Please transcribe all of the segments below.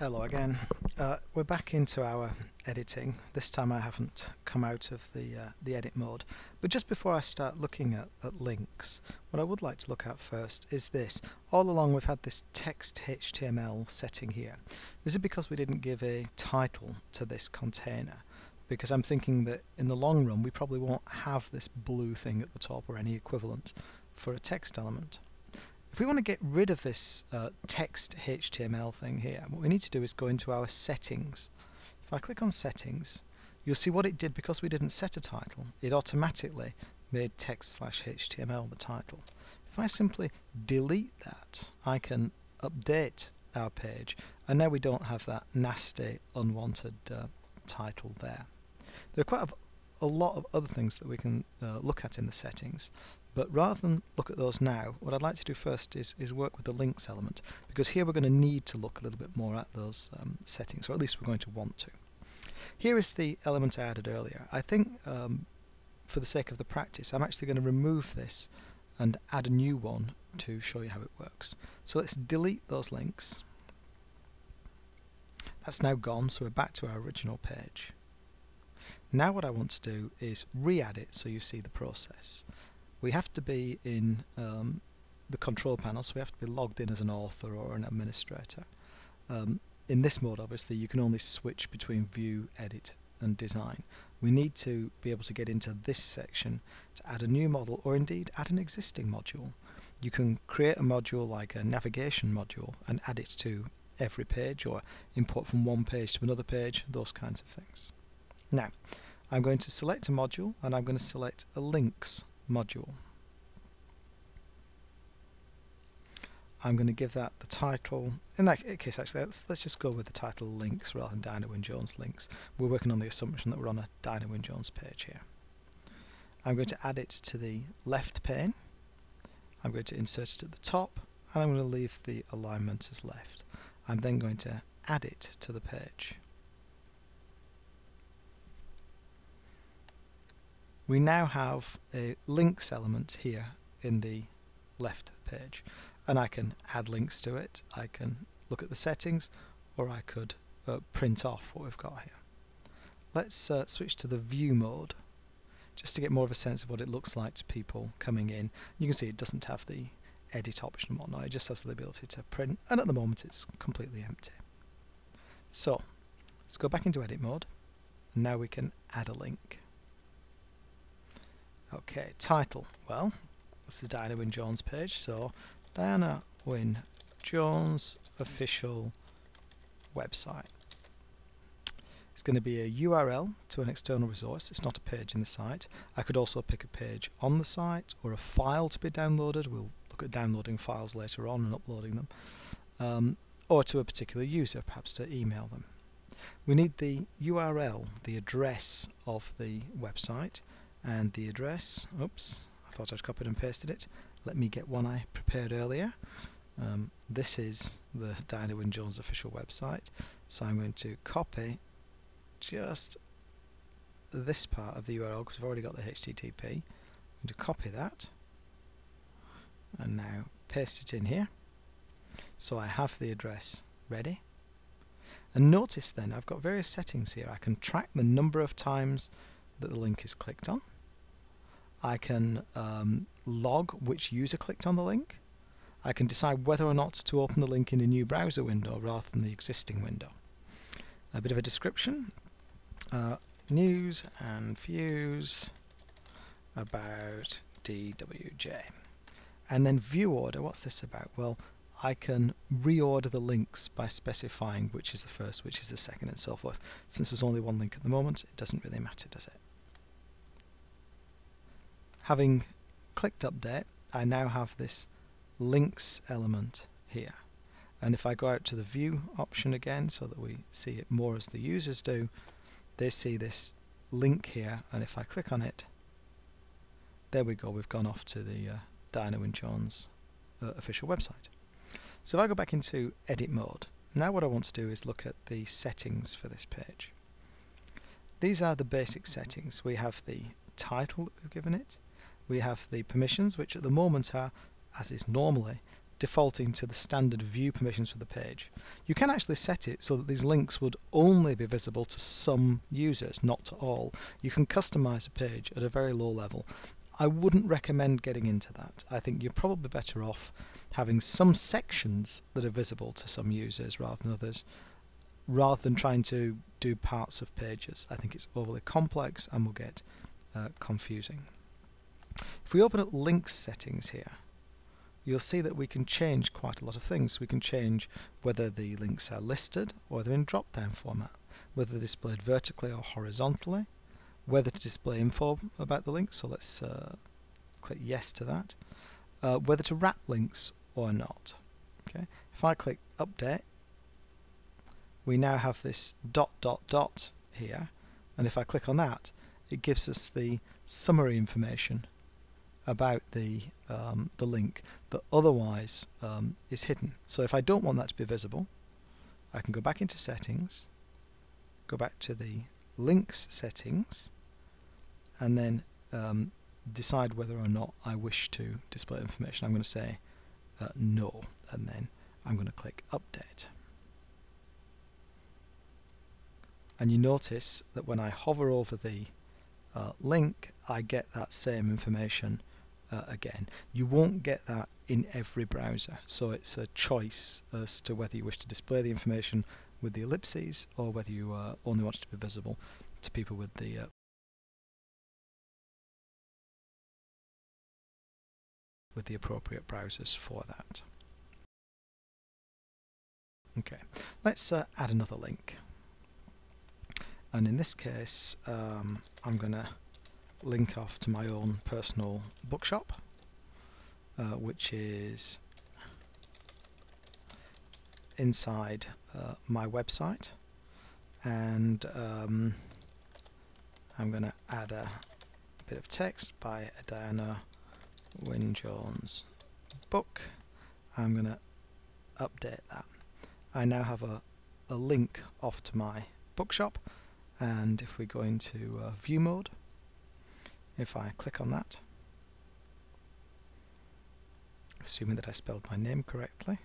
Hello again. We're back into our editing. This time I haven't come out of the edit mode. But just before I start looking at links, what I would like to look at first is this. All along we've had this text HTML setting here. This is because we didn't give a title to this container, because I'm thinking that in the long run we probably won't have this blue thing at the top or any equivalent for a text element. If we want to get rid of this text HTML thing here, what we need to do is go into our settings. If I click on settings, you'll see what it did because we didn't set a title. It automatically made text/HTML the title. If I simply delete that, I can update our page, and now we don't have that nasty, unwanted title there. There are quite a lot of other things that we can look at in the settings. But rather than look at those now, what I'd like to do first is work with the links element, because here we're going to need to look a little bit more at those settings, or at least we're going to want to. Here is the element I added earlier. I think for the sake of the practice I'm actually going to remove this and add a new one to show you how it works. So let's delete those links. That's now gone, so we're back to our original page. Now what I want to do is re-add it so you see the process. We have to be in the control panel, so we have to be logged in as an author or an administrator. In this mode, obviously, you can only switch between view, edit and design. We need to be able to get into this section to add a new model, or indeed add an existing module. You can create a module like a navigation module and add it to every page, or import from one page to another page, those kinds of things. Now, I'm going to select a module, and I'm going to select a links module. I'm going to give that the title. In that case, actually, let's just go with the title links rather than Dinah Wynne Jones links. We're working on the assumption that we're on a Dinah Wynne Jones page here. I'm going to add it to the left pane. I'm going to insert it at the top, and I'm going to leave the alignment as left. I'm then going to add it to the page. We now have a links element here in the left page, and I can add links to it. I can look at the settings, or I could print off what we've got here. Let's switch to the view mode just to get more of a sense of what it looks like to people coming in. You can see it doesn't have the edit option and whatnot, it just has the ability to print, and at the moment it's completely empty. So let's go back into edit mode. Now we can add a link. Okay, title. Well, this is Dinah Wynne Jones page, so Dinah Wynne Jones official website. It's going to be a URL to an external resource. It's not a page in the site. I could also pick a page on the site or a file to be downloaded. We'll look at downloading files later on and uploading them. Or to a particular user, perhaps to email them. We need the URL, the address of the website. And the address, oops, I thought I'd copied and pasted it. Let me get one I prepared earlier. This is the Dinah Wynne Jones official website. So I'm going to copy just this part of the URL because we've already got the HTTP. I'm going to copy that and now paste it in here. So I have the address ready. And notice then I've got various settings here. I can track the number of times that the link is clicked on. I can log which user clicked on the link. I can decide whether or not to open the link in a new browser window rather than the existing window. A bit of a description. News and views about DWJ. And then view order. What's this about? Well, I can reorder the links by specifying which is the first, which is the second, and so forth. Since there's only one link at the moment, it doesn't really matter, does it? Having clicked update, I now have this links element here. And if I go out to the view option again so that we see it more as the users do, they see this link here, and if I click on it, there we go, we've gone off to the Dinah Wynne Jones official website. So if I go back into edit mode, now what I want to do is look at the settings for this page. These are the basic settings. We have the title that we've given it. We have the permissions, which at the moment are, as is normally, defaulting to the standard view permissions for the page. You can actually set it so that these links would only be visible to some users, not to all. You can customize a page at a very low level. I wouldn't recommend getting into that. I think you're probably better off having some sections that are visible to some users rather than others, rather than trying to do parts of pages. I think it's overly complex and will get confusing. If we open up links settings here, you'll see that we can change quite a lot of things. We can change whether the links are listed or they're in drop-down format, whether they're displayed vertically or horizontally, whether to display info about the link, so let's click yes to that, whether to wrap links or not. Okay. If I click update, we now have this ... here, and if I click on that, it gives us the summary information about the link that otherwise is hidden. So if I don't want that to be visible, I can go back into settings, go back to the links settings, and then decide whether or not I wish to display information. I'm going to say no, and then I'm going to click update. And you notice that when I hover over the link, I get that same information again. You won't get that in every browser, so it's a choice as to whether you wish to display the information with the ellipses or whether you only want it to be visible to people with the appropriate browsers for that. Okay, let's add another link, and in this case I'm going to link off to my own personal bookshop, which is inside my website, and I'm going to add a bit of text by Diana Wynne-Jones book. I'm going to update that. I now have a link off to my bookshop, and if we go into view mode, if I click on that, assuming that I spelled my name correctly,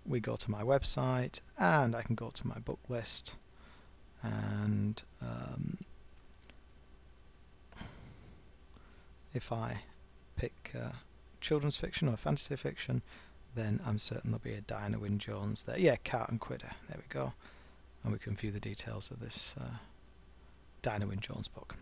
we go to my website, and I can go to my book list, and if I pick children's fiction or fantasy fiction, then I'm certain there'll be a Diana Wynne-Jones there. Yeah, Cart and Quitter, there we go, and we can view the details of this Diana Wynne-Jones book.